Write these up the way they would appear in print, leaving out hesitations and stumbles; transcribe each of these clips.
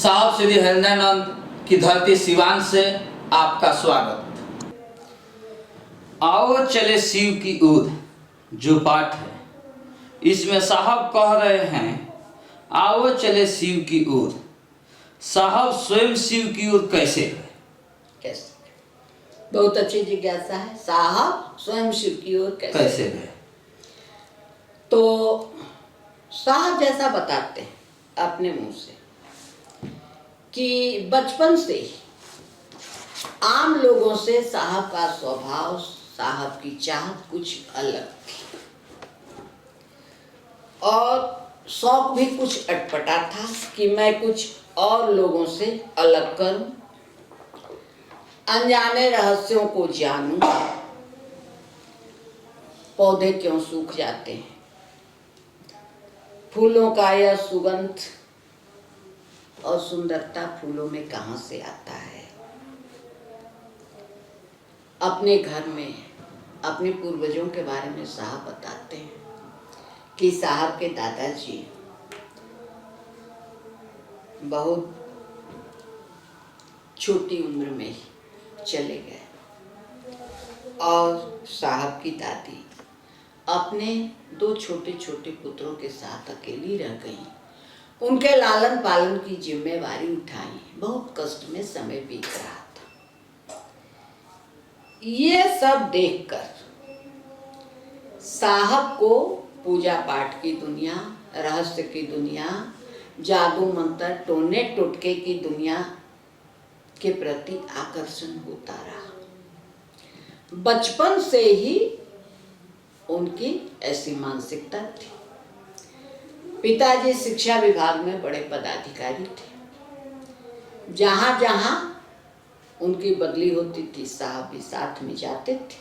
साहब श्री हरिंद्रानंद की धरती सिवान से आपका स्वागत। आओ चले शिव की ओर जो पाठ है, इसमें साहब कह रहे हैं आओ चले शिव की ओर। साहब स्वयं शिव की ओर कैसे है? कैसे? बहुत अच्छी जिज्ञासा है। साहब स्वयं शिव की ओर कैसे है? तो साहब जैसा बताते हैं अपने मुंह से कि बचपन से ही आम लोगों से साहब का स्वभाव, साहब की चाहत कुछ अलग थी और शौक भी कुछ अटपटा था कि मैं कुछ और लोगों से अलग करूं, अनजाने रहस्यों को जानूं। पौधे क्यों सूख जाते हैं, फूलों का यह सुगंध और सुंदरता फूलों में कहां से आता है। अपने घर में अपने पूर्वजों के बारे में साहब बताते हैं कि साहब के दादाजी बहुत छोटी उम्र में ही चले गए और साहब की दादी अपने 2 छोटे छोटे पुत्रों के साथ अकेली रह गईं। उनके लालन पालन की जिम्मेवारी उठाई। बहुत कष्ट में समय बीत रहा था। ये सब देखकर साहब को पूजा पाठ की दुनिया, रहस्य की दुनिया, जादू मंत्र, टोने टोटके की दुनिया के प्रति आकर्षण होता रहा। बचपन से ही उनकी ऐसी मानसिकता थी। पिताजी शिक्षा विभाग में बड़े पदाधिकारी थे। जहाँ जहाँ उनकी बदली होती थी साहब भी साथ में जाते थे।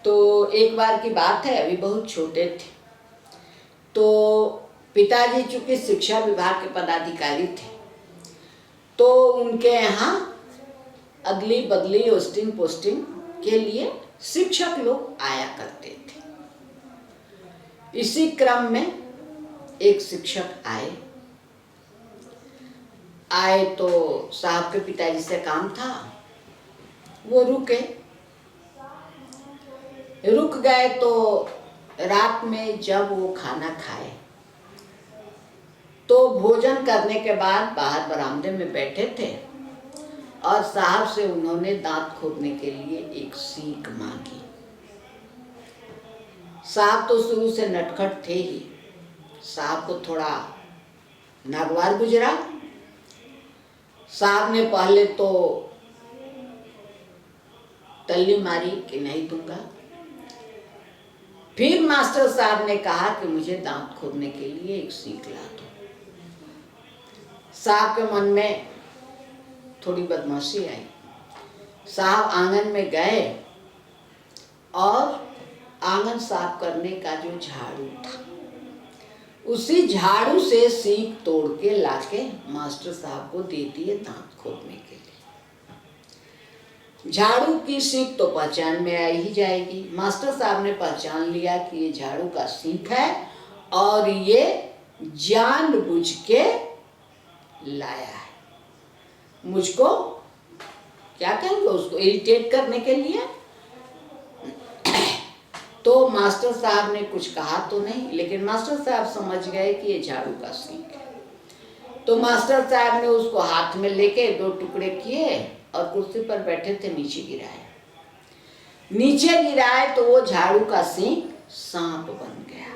तो एक बार की बात है, अभी बहुत छोटे थे, तो पिताजी चूंकि शिक्षा विभाग के पदाधिकारी थे तो उनके यहाँ अदली बदली होस्टिंग पोस्टिंग के लिए शिक्षक लोग आया करते थे। इसी क्रम में एक शिक्षक आए तो साहब के पिताजी से काम था, वो रुक गए। तो रात में जब वो खाना खाए तो भोजन करने के बाद बाहर बरामदे में बैठे थे और साहब से उन्होंने दांत खोदने के लिए एक सीख मांगी। साहब तो शुरू से नटखट थे ही। साहब को थोड़ा नागवार गुजरा। साहब ने पहले तो तल्ली मारी कि नहीं दूंगा। फिर मास्टर साहब ने कहा कि मुझे दांत खोदने के लिए एक सीख ला दो। साहब के मन में थोड़ी बदमाशी आई। साहब आंगन में गए और आंगन साफ करने का जो झाड़ू था, उसी झाड़ू से सीख तोड़ के लाके मास्टर साहब को दे दिए दांत खोदने के लिए। झाड़ू की सीख तो पहचान में आई ही जाएगी। मास्टर साहब ने पहचान लिया कि ये झाड़ू का सीख है और ये जानबूझ के लाया है, मुझको क्या कहेंगे उसको, इरिटेट करने के लिए। तो मास्टर साहब ने कुछ कहा तो नहीं, लेकिन मास्टर साहब समझ गए कि ये झाड़ू का सीख है। तो मास्टर साहब ने उसको हाथ में लेके 2 टुकड़े किए और कुर्सी पर बैठे थे नीचे गिराए तो वो झाड़ू का सीख सांप बन गया।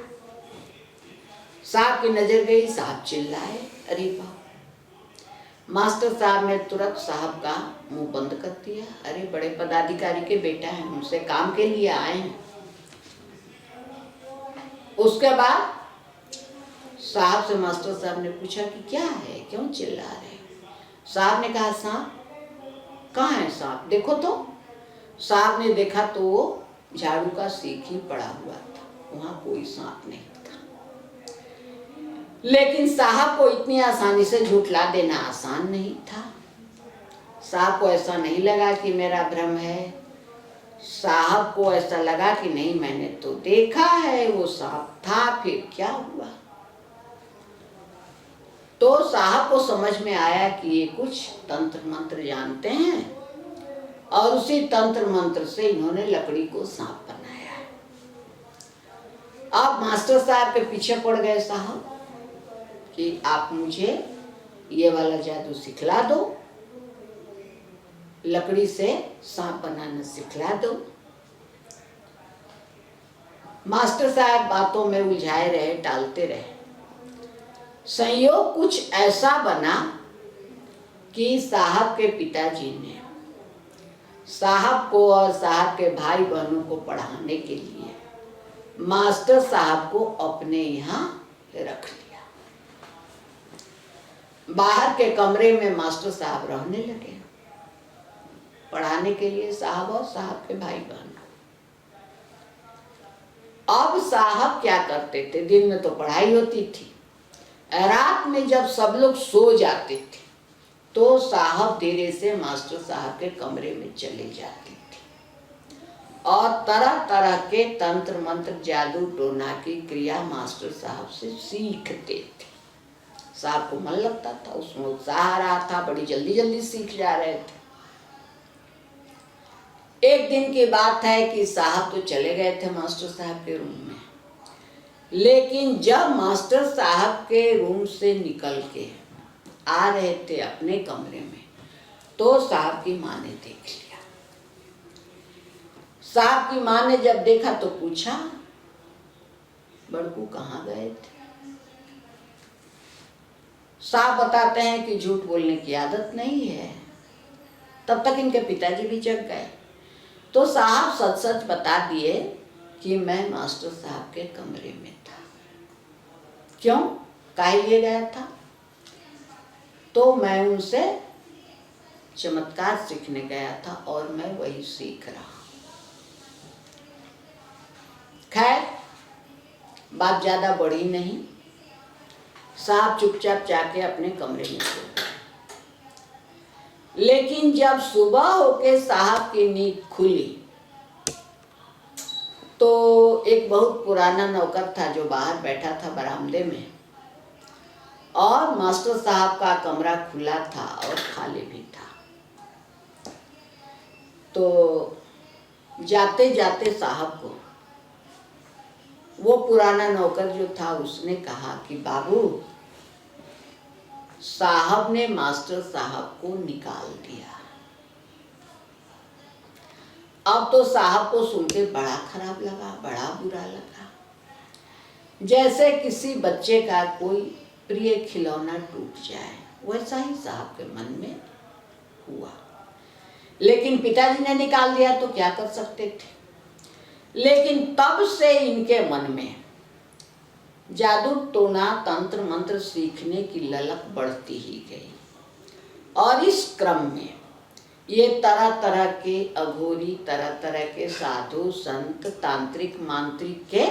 साहब की नजर गई, साहब चिल्लाए, अरे बाप। मास्टर साहब ने तुरंत साहब का मुंह बंद कर दिया। अरे बड़े पदाधिकारी के बेटा हैं, उनसे काम के लिए आए हैं। उसके बाद साहब से मास्टर साहब ने पूछा कि क्या है, क्यों चिल्ला रहे? साहब ने कहा सांप। कहाँ है सांप, देखो तो। साहब ने देखा तो वो झाड़ू का सीख ही पड़ा हुआ था, वहां कोई सांप नहीं था। लेकिन साहब को इतनी आसानी से झुठला देना आसान नहीं था। साहब को ऐसा नहीं लगा कि मेरा भ्रम है। साहब को ऐसा लगा कि नहीं, मैंने तो देखा है वो सांप था, फिर क्या हुआ। तो साहब को समझ में आया कि ये कुछ तंत्र मंत्र जानते हैं, और उसी तंत्र मंत्र से इन्होंने लकड़ी को सांप बनाया है। अब मास्टर साहब के पीछे पड़ गए साहब कि आप मुझे ये वाला जादू सिखला दो, लकड़ी से सांप बनाना सिखला दो। मास्टर साहब बातों में उलझाए रहे, टालते रहे। संयोग कुछ ऐसा बना कि साहब के पिताजी ने साहब को और साहब के भाई बहनों को पढ़ाने के लिए मास्टर साहब को अपने यहाँ रख लिया। बाहर के कमरे में मास्टर साहब रहने लगे, पढ़ाने के लिए साहब और साहब के भाई बहन। अब साहब क्या करते थे, दिन में तो पढ़ाई होती थी, रात में जब सब लोग सो जाते थे तो साहब धीरे से मास्टर साहब के कमरे में चले जाते थे और तरह तरह के तंत्र मंत्र, जादू टोना की क्रिया मास्टर साहब से सीखते थे। साहब को मन लगता था, उसमें उत्साह आ रहा था, बड़ी जल्दी जल्दी सीख जा रहे थे। एक दिन की बात है कि साहब तो चले गए थे मास्टर साहब के रूम में, लेकिन जब मास्टर साहब के रूम से निकल के आ रहे थे अपने कमरे में तो साहब की माँ ने देख लिया। साहब की माँ ने जब देखा तो पूछा, बड़कू कहाँ गए थे? साहब बताते हैं कि झूठ बोलने की आदत नहीं है। तब तक इनके पिताजी भी जग गए तो साहब सच सच बता दिए कि मैं मास्टर साहब के कमरे में था। क्यों, काहे लिए गया था? तो मैं उनसे चमत्कार सीखने गया था और मैं वही सीख रहा। खैर बात ज्यादा बड़ी नहीं, साहब चुपचाप जाके अपने कमरे में सो गए। लेकिन जब सुबह होके साहब की नींद खुली तो एक बहुत पुराना नौकर था जो बाहर बैठा था बरामदे में, और मास्टर साहब का कमरा खुला था और खाली भी था। तो जाते जाते साहब को वो पुराना नौकर जो था उसने कहा कि बाबू, साहब ने मास्टर साहब को निकाल दिया। अब तो साहब को सुन के बड़ा खराब लगा, बड़ा बुरा लगा, जैसे किसी बच्चे का कोई प्रिय खिलौना टूट जाए, वैसा ही साहब के मन में हुआ। लेकिन पिताजी ने निकाल दिया तो क्या कर सकते थे। लेकिन तब से इनके मन में जादू टोना तंत्र मंत्र सीखने की ललक बढ़ती ही गई, और इस क्रम में ये तरह तरह के अघोरी, तरह तरह के साधु संत, तांत्रिक मांत्रिक के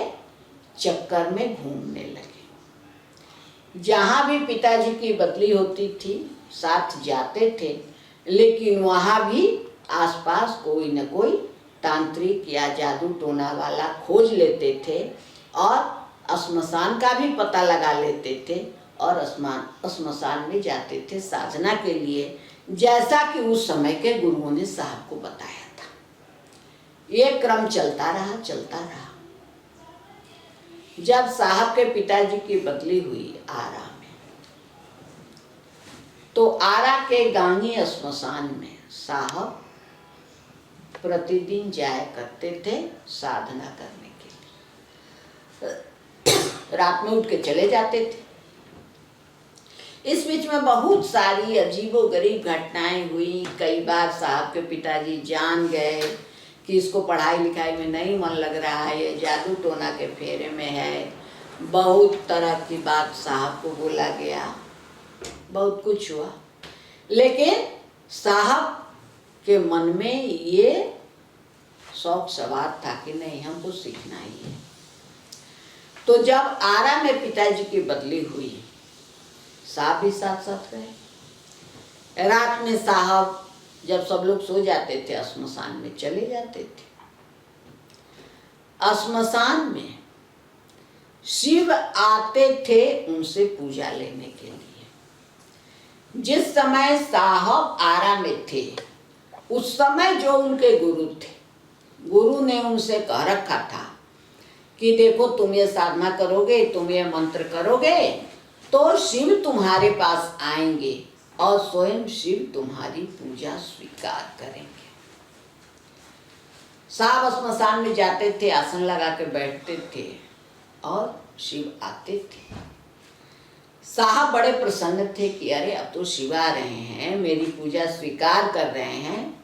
चक्कर में घूमने लगे। जहाँ भी पिताजी की बदली होती थी साथ जाते थे, लेकिन वहाँ भी आसपास कोई न कोई तांत्रिक या जादू टोना वाला खोज लेते थे और श्मशान का भी पता लगा लेते थे और श्मशान में जाते थे साधना के लिए, जैसा कि उस समय के गुरुओं ने साहब को बताया था। ये क्रम चलता रहा, चलता रहा। जब साहब के पिताजी की बदली हुई आरा में, तो आरा के गांगी श्मशान में साहब प्रतिदिन जाया करते थे साधना करने के लिए। रात में उठ के चले जाते थे। इस बीच में बहुत सारी अजीबोगरीब घटनाएं हुई। कई बार साहब के पिताजी जान गए कि इसको पढ़ाई लिखाई में नहीं मन लग रहा है, ये जादू टोना के फेरे में है। बहुत तरह की बात साहब को बोला गया, बहुत कुछ हुआ, लेकिन साहब के मन में ये शौक सवार था कि नहीं, हमको सीखना ही है। तो जब आरा में पिताजी की बदली हुई, साहब भी साथ साथ रहे। रात में साहब जब सब लोग सो जाते थे श्मशान में चले जाते थे। श्मशान में शिव आते थे उनसे पूजा लेने के लिए। जिस समय साहब आरा में थे, उस समय जो उनके गुरु थे, गुरु ने उनसे कह रखा था कि देखो तुम ये साधना करोगे, तुम ये मंत्र करोगे तो शिव तुम्हारे पास आएंगे और स्वयं शिव तुम्हारी पूजा स्वीकार करेंगे। साहब स्मशान में जाते थे, आसन लगा के बैठते थे और शिव आते थे। साहब बड़े प्रसन्न थे कि अरे अब तो शिव आ रहे हैं, मेरी पूजा स्वीकार कर रहे हैं,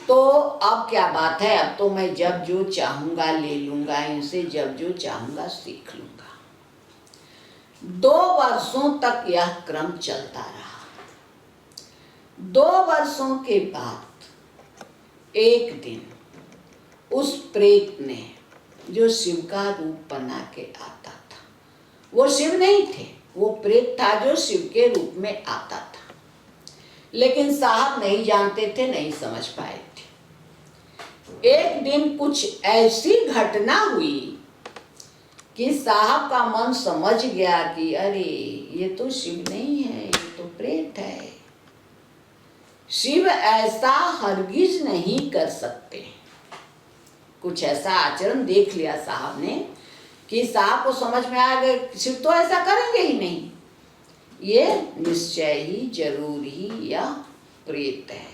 तो अब क्या बात है, अब तो मैं जब जो चाहूँगा ले लूँगा, इनसे जब जो चाहूँगा सीख लूँगा। 2 वर्षों तक यह क्रम चलता रहा। 2 वर्षों के बाद एक दिन उस प्रेत ने, जो शिव का रूप बना के आता था, वो शिव नहीं थे, वो प्रेत था जो शिव के रूप में आता था, लेकिन साहब नहीं जानते थे, नहीं समझ पाए थे। एक दिन कुछ ऐसी घटना हुई कि साहब का मन समझ गया कि अरे ये तो शिव नहीं है, ये तो प्रेत है। शिव ऐसा हरगिज नहीं कर सकते। कुछ ऐसा आचरण देख लिया साहब ने कि साहब को समझ में आ गया शिव तो ऐसा करेंगे ही नहीं, ये निश्चय ही जरूर ही यह प्रेत है।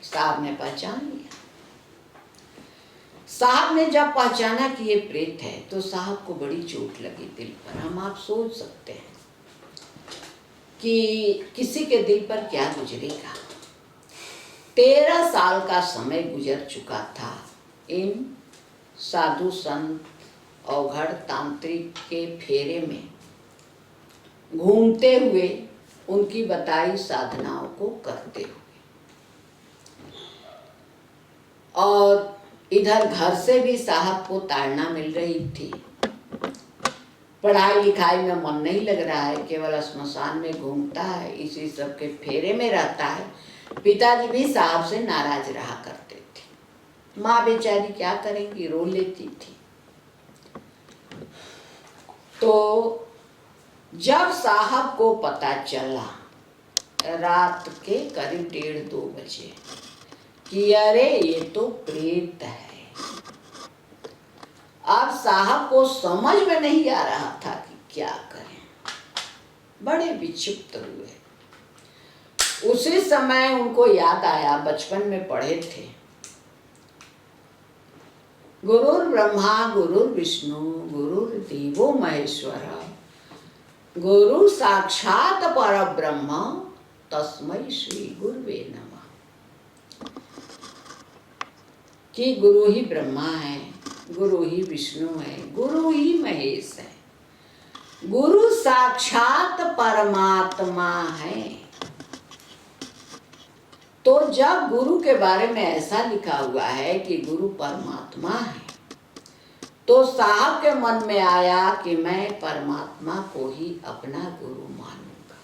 साहब ने पहचान लिया। साहब ने जब पहचाना कि ये प्रेत है तो साहब को बड़ी चोट लगी दिल पर। हम आप सोच सकते हैं कि किसी के दिल पर क्या गुजरेगा। 13 साल का समय गुजर चुका था इन साधु संत अवघड़ तांत्रिक के फेरे में घूमते हुए, उनकी बताई साधनाओं को करते हुए, और इधर घर से भी साहब को ताड़ना मिल रही थी। पढ़ाई लिखाई में मन नहीं लग रहा है, केवल श्मशान में घूमता है, इसी सब के फेरे में रहता है। पिताजी भी साहब से नाराज रहा करते थे। माँ बेचारी क्या करेंगी, रो लेती थी। तो जब साहब को पता चला रात के करीब 1:30-2 बजे कि अरे ये तो प्रेत है, अब साहब को समझ में नहीं आ रहा था कि क्या करें, बड़े विक्षिप्त हुए। उसी समय उनको याद आया, बचपन में पढ़े थे, गुरुर् ब्रह्मा गुरुर्विष्णु गुरुर्देवो महेश्वर गुरु साक्षात परब्रह्म तस्मै श्री गुरुवे नमः। कि गुरु ही ब्रह्मा है, गुरु ही विष्णु है, गुरु ही महेश है, गुरु साक्षात परमात्मा है। तो जब गुरु के बारे में ऐसा लिखा हुआ है कि गुरु परमात्मा है, तो साहब के मन में आया कि मैं परमात्मा को ही अपना गुरु मानूंगा।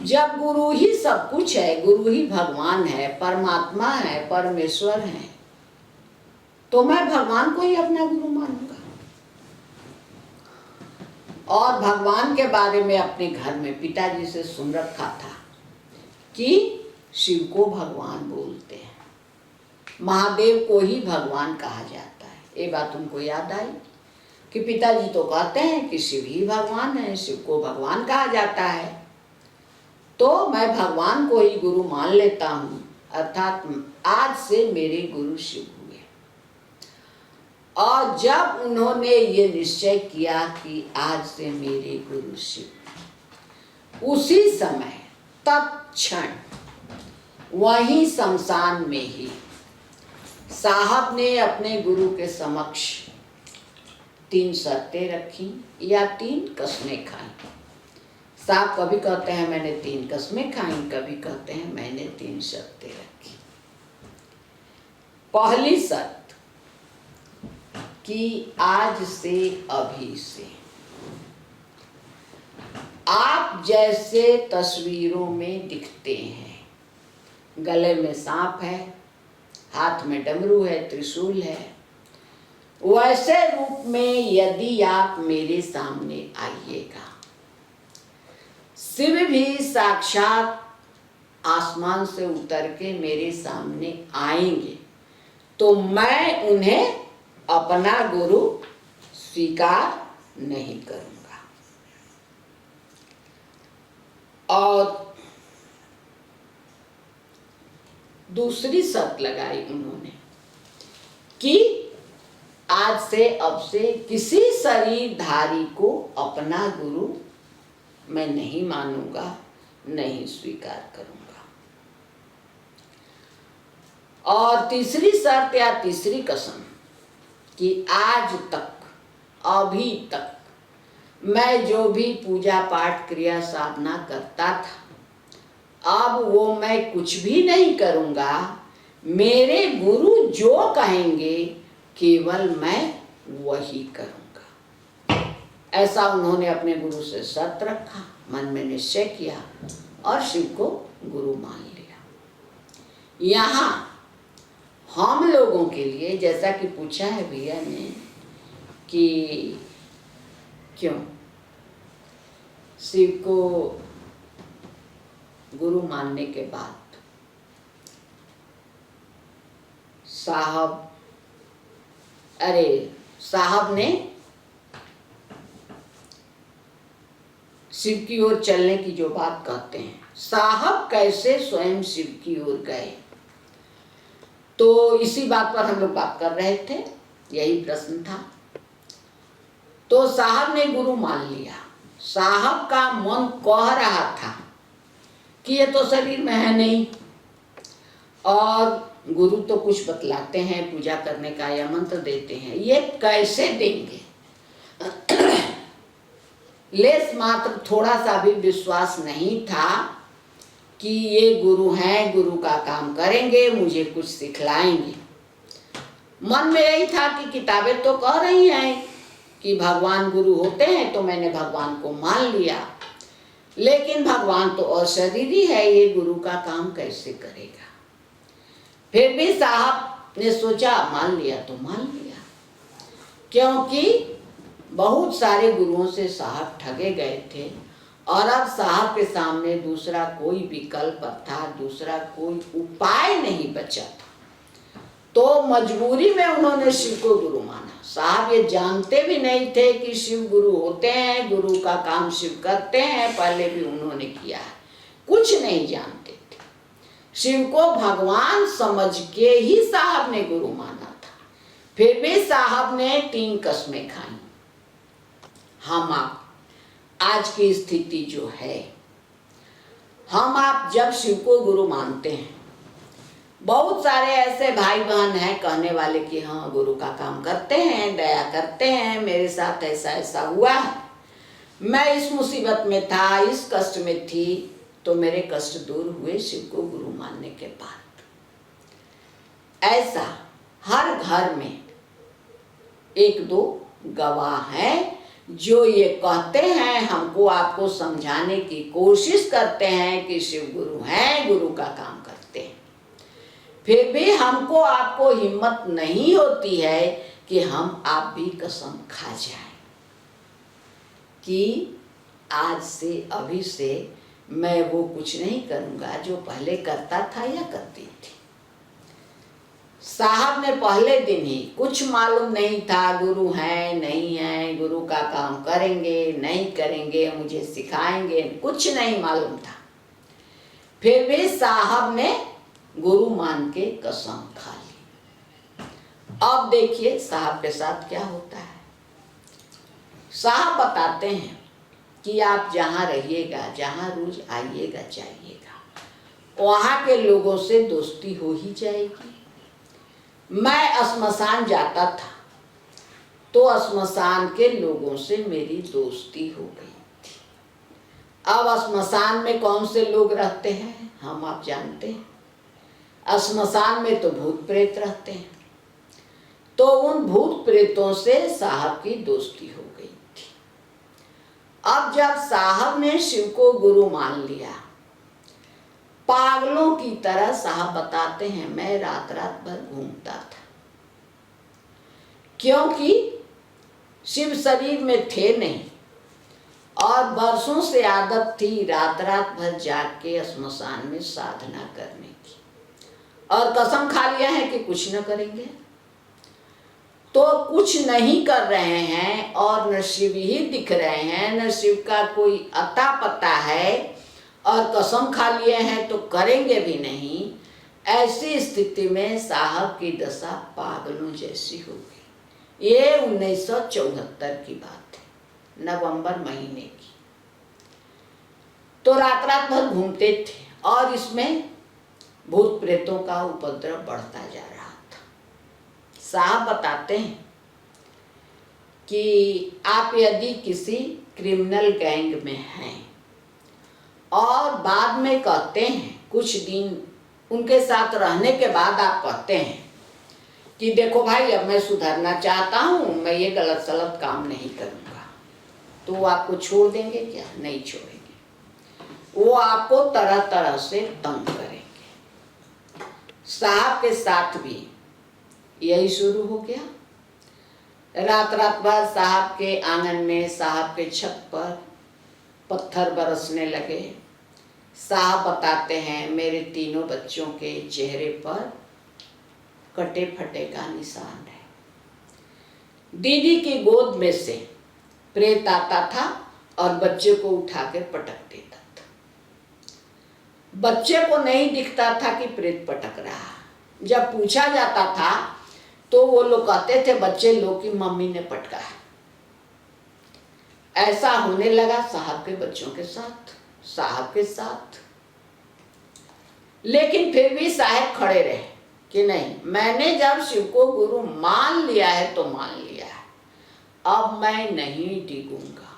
जब गुरु ही सब कुछ है, गुरु ही भगवान है, परमात्मा है, परमेश्वर है, तो मैं भगवान को ही अपना गुरु मानूंगा। और भगवान के बारे में अपने घर में पिताजी से सुन रखा था कि शिव को भगवान बोलते हैं, महादेव को ही भगवान कहा जाता है। ये बात उनको याद आई कि पिताजी तो कहते हैं कि शिव ही भगवान है, शिव को भगवान कहा जाता है, तो मैं भगवान को ही गुरु मान लेता हूँ, अर्थात आज से मेरे गुरु शिव हुए। और जब उन्होंने ये निश्चय किया कि आज से मेरे गुरु शिव, उसी समय तत्क्षण वहीं शमशान में ही साहब ने अपने गुरु के समक्ष 3 शर्तें रखी या 3 कस्में खाई। साहब कभी कहते हैं मैंने 3 कस्में खाई, कभी कहते हैं मैंने 3 शर्तें रखी। पहली शर्त कि आज से, अभी से आप जैसे तस्वीरों में दिखते हैं, गले में सांप है, हाथ में डमरू है, त्रिशूल है, वैसे रूप में यदि आप मेरे सामने आइएगा, शिव भी साक्षात आसमान से उतर के मेरे सामने आएंगे तो मैं उन्हें अपना गुरु स्वीकार नहीं करूंगा। और दूसरी शर्त लगाई उन्होंने कि आज से अब से किसी शरीरधारी को अपना गुरु मैं नहीं मानूंगा, नहीं स्वीकार करूंगा। और तीसरी शर्त या तीसरी कसम कि आज तक, अभी तक मैं जो भी पूजा पाठ क्रिया साधना करता था, अब वो मैं कुछ भी नहीं करूंगा। मेरे गुरु जो कहेंगे केवल मैं वही करूंगा। ऐसा उन्होंने अपने गुरु से शर्त रखा, मन में निश्चय किया और शिव को गुरु मान लिया। यहाँ हम लोगों के लिए, जैसा कि पूछा है भैया ने कि क्यों शिव को गुरु मानने के बाद साहब ने शिव की ओर चलने की जो बात कहते हैं, साहब कैसे स्वयं शिव की ओर गए, तो इसी बात पर हम लोग बात कर रहे थे, यही प्रश्न था। तो साहब ने गुरु मान लिया। साहब का मन कह रहा था कि ये तो शरीर में है नहीं, और गुरु तो कुछ बतलाते हैं पूजा करने का या मंत्र देते हैं, ये कैसे देंगे। लेस मात्र थोड़ा सा भी विश्वास नहीं था कि ये गुरु हैं, गुरु का काम करेंगे, मुझे कुछ सिखलाएंगे। मन में यही था कि किताबें तो कह रही हैं कि भगवान गुरु होते हैं, तो मैंने भगवान को मान लिया, लेकिन भगवान तो अशरीरी है, ये गुरु का काम कैसे करेगा। फिर भी साहब ने सोचा मान लिया तो मान लिया, क्योंकि बहुत सारे गुरुओं से साहब ठगे गए थे और अब साहब के सामने दूसरा कोई विकल्प था, दूसरा कोई उपाय नहीं बचा था। तो मजबूरी में उन्होंने शिव को गुरु माना। साहब ये जानते भी नहीं थे कि शिव गुरु होते हैं, गुरु का काम शिव करते हैं, पहले भी उन्होंने किया है, कुछ नहीं जानते थे। शिव को भगवान समझ के ही साहब ने गुरु माना था। फिर भी साहब ने 3 कस्में खाई। हम आप आज की स्थिति जो है, हम आप जब शिव को गुरु मानते हैं, बहुत सारे ऐसे भाई बहन हैं कहने वाले कि हाँ गुरु का काम करते हैं, दया करते हैं, मेरे साथ ऐसा ऐसा हुआ है, मैं इस मुसीबत में था, इस कष्ट में थी, तो मेरे कष्ट दूर हुए शिव को गुरु मानने के बाद। ऐसा हर घर में 1-2 गवाह हैं जो ये कहते हैं, हमको आपको समझाने की कोशिश करते हैं कि शिव गुरु हैं, गुरु का काम करते हैं। फिर भी हमको आपको हिम्मत नहीं होती है कि हम आप भी कसम खा जाएं कि आज से, अभी से मैं वो कुछ नहीं करूंगा जो पहले करता था या करती थी। साहब ने पहले दिन ही, कुछ मालूम नहीं था गुरु हैं नहीं हैं, गुरु का काम करेंगे नहीं करेंगे, मुझे सिखाएंगे, कुछ नहीं मालूम था। फिर भी साहब ने गुरु मान के कसम खा ली। अब देखिए साहब के साथ क्या होता है। साहब बताते हैं कि आप जहाँ रहिएगा, जहाँ रोज आइएगा जाइएगा, वहाँ के लोगों से दोस्ती हो ही जाएगी। मैं श्मशान जाता था तो श्मशान के लोगों से मेरी दोस्ती हो गई थी। अब श्मशान में कौन से लोग रहते हैं हम आप जानते हैं। श्मशान में तो भूत प्रेत रहते हैं, तो उन भूत प्रेतों से साहब की दोस्ती हो गई थी। अब जब साहब ने शिव को गुरु मान लिया, पागलों की तरह साहब बताते हैं मैं रात रात भर घूमता था, क्योंकि शिव शरीर में थे नहीं और बरसों से आदत थी रात रात भर जाग के श्मशान में साधना करने की, और कसम खा लिया है कि कुछ न करेंगे। तो कुछ नहीं कर रहे हैं और न शिव ही दिख रहे हैं, न शिव का कोई अता पता है, और कसम खा लिए हैं तो करेंगे भी नहीं। ऐसी स्थिति में साहब की दशा पागलों जैसी हो गई। ये 1974 की बात है, नवंबर महीने की। तो रात रात भर घूमते थे और इसमें भूत प्रेतों का उपद्रव बढ़ता जा रहा था। साहब बताते हैं कि आप यदि किसी क्रिमिनल गैंग में हैं और बाद में कहते हैं, कुछ दिन उनके साथ रहने के बाद आप कहते हैं कि देखो भाई अब मैं सुधरना चाहता हूँ, मैं ये गलत सलत काम नहीं करूँगा, तो वो आपको छोड़ देंगे क्या? नहीं छोड़ेंगे। वो आपको तरह तरह से तंग करेंगे। साहब के साथ भी यही शुरू हो गया। रात रात भर साहब के आंगन में, साहब के छत पर पत्थर बरसने लगे। साहब बताते हैं मेरे तीनों बच्चों के चेहरे पर कटे फटे का निशान है। दीदी की गोद में से प्रेत आता था और बच्चे को उठा के पटक देता था। बच्चे को नहीं दिखता था कि प्रेत पटक रहा। जब पूछा जाता था तो वो लोग कहते थे बच्चे लोग की मम्मी ने पटका है। ऐसा होने लगा साहब के बच्चों के साथ, साहब के साथ। लेकिन फिर भी साहब खड़े रहे कि नहीं, मैंने जब शिव को गुरु मान लिया है तो मान लिया है, अब मैं नहीं डिगूंगा।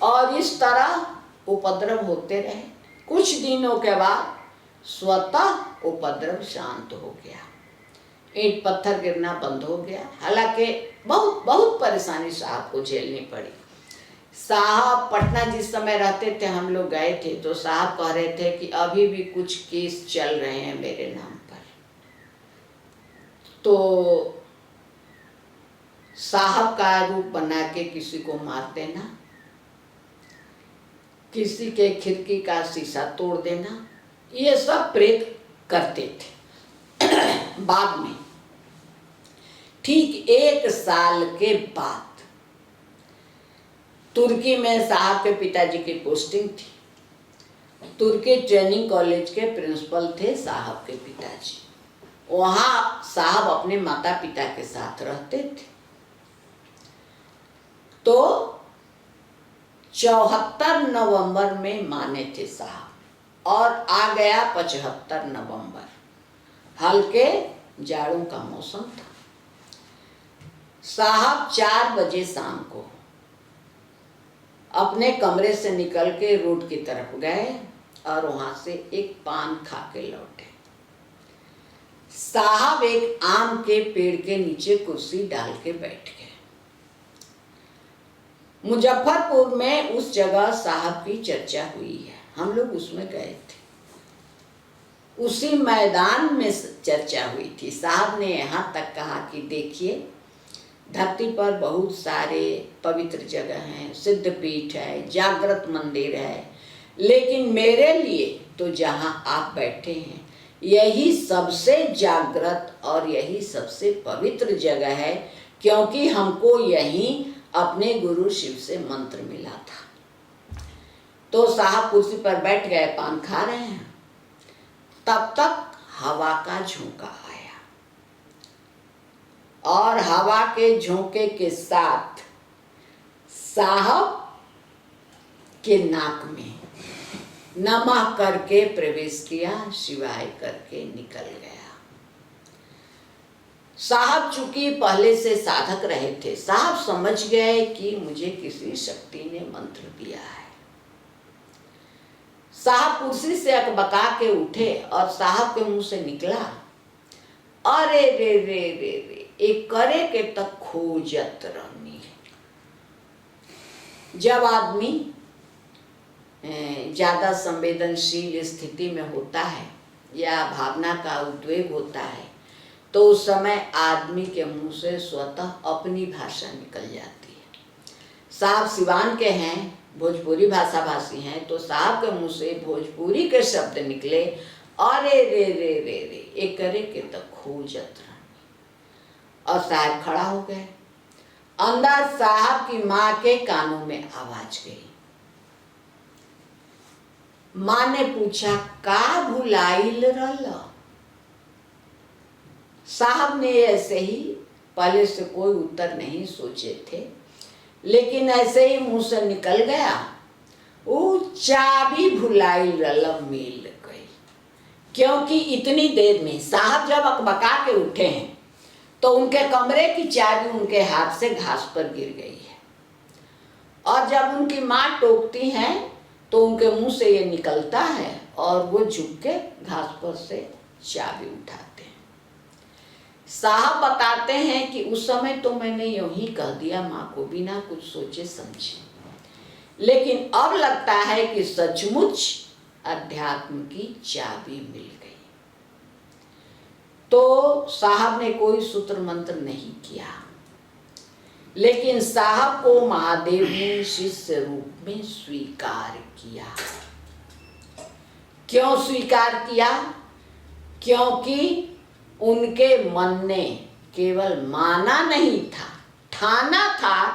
और इस तरह उपद्रव होते रहे। कुछ दिनों के बाद स्वतः उपद्रव शांत हो गया, ईंट पत्थर गिरना बंद हो गया। हालांकि बहुत बहुत परेशानी साहब को झेलनी पड़ी। साहब पटना जिस समय रहते थे, हम लोग गए थे तो साहब कह रहे थे कि अभी भी कुछ केस चल रहे हैं मेरे नाम पर। तो साहब का रूप बना के किसी को मार देना, किसी के खिड़की का शीशा तोड़ देना, ये सब प्रेत करते थे। बाद में ठीक 1 साल के बाद तुर्की में साहब के पिताजी की पोस्टिंग थी। तुर्की ट्रेनिंग कॉलेज के प्रिंसिपल थे साहब के पिताजी। वहाँ साहब अपने माता पिता के साथ रहते थे। तो 74 नवंबर में माने थे साहब, और आ गया 75 नवंबर। हल्के जाड़ों का मौसम था। साहब 4 बजे शाम को अपने कमरे से निकल के रोड की तरफ गए और वहां से एक पान खा के लौटे। साहब एक आम के पेड़ के नीचे कुर्सी डाल के बैठ गए। मुजफ्फरपुर में उस जगह साहब की चर्चा हुई है, हम लोग उसमें गए थे। उसी मैदान में चर्चा हुई थी। साहब ने यहाँ तक कहा कि देखिए, धरती पर बहुत सारे पवित्र जगह हैं, सिद्धपीठ है, जागृत मंदिर है, लेकिन मेरे लिए तो जहाँ आप बैठे हैं यही सबसे जागृत और यही सबसे पवित्र जगह है, क्योंकि हमको यहीं अपने गुरु शिव से मंत्र मिला था। तो साहब कुर्सी पर बैठ गए, पान खा रहे हैं। तब तक हवा का झोंका आया, और हवा के झोंके के साथ साहब के नाक में नमः करके प्रवेश किया, शिवाय करके निकल गया। साहब चूंकि पहले से साधक रहे थे, साहब समझ गए कि मुझे किसी शक्ति ने मंत्र दिया है। साहब कुर्सी से अकबका के उठे और साहब के मुंह से निकला, अरे रे रे रे रे, एक करे के तक खोजत रहनी। जब आदमी ज्यादा संवेदनशील स्थिति में होता है या भावना का उद्वेग होता है, तो उस समय आदमी के मुंह से स्वतः अपनी भाषा निकल जाती है। साहब सिवान के हैं, भोजपुरी भाषा भाषी हैं, तो साहब के मुंह से भोजपुरी के शब्द निकले, अरे रे रे रे रे एक करे के तो खोजत रही। और साहब खड़ा हो गए। अंदर साहब की माँ के कानों में आवाज गई। माँ ने पूछा, का भुलाइल रल? साहब ने ऐसे ही, पहले से कोई उत्तर नहीं सोचे थे, लेकिन ऐसे ही मुंह से निकल गया, वो चाबी भुलाइल रल मिल गई। क्योंकि इतनी देर में साहब जब अकबका के उठे हैं तो उनके कमरे की चाबी उनके हाथ से घास पर गिर गई है। और जब उनकी माँ टोकती हैं तो उनके मुंह से ये निकलता है और वो झुक के घास पर से चाबी उठाते हैं। साहब बताते हैं कि उस समय तो मैंने यूं ही कह दिया माँ को, बिना कुछ सोचे समझे, लेकिन अब लगता है कि सचमुच अध्यात्म की चाबी मिल गई। तो साहब ने कोई सूत्र मंत्र नहीं किया, लेकिन साहब को महादेव ने शिष्य रूप में स्वीकार किया। क्यों स्वीकार किया? क्योंकि उनके मन ने केवल माना नहीं था, ठाना था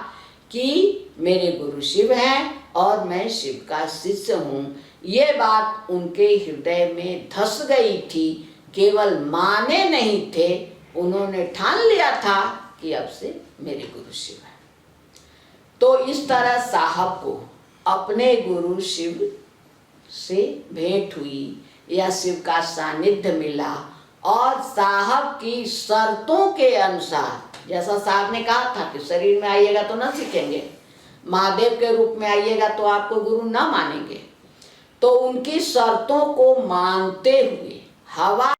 कि मेरे गुरु शिव हैं और मैं शिव का शिष्य हूँ। ये बात उनके हृदय में धस गई थी, केवल माने नहीं थे, उन्होंने ठान लिया था कि अब से मेरे गुरु शिव हैं। तो इस तरह साहब को अपने गुरु शिव से भेंट हुई या शिव का सानिध्य मिला, और साहब की शर्तों के अनुसार, जैसा साहब ने कहा था कि शरीर में आइएगा तो न सीखेंगे, महादेव के रूप में आइएगा तो आपको गुरु न मानेंगे, तो उनकी शर्तों को मानते हुए हवा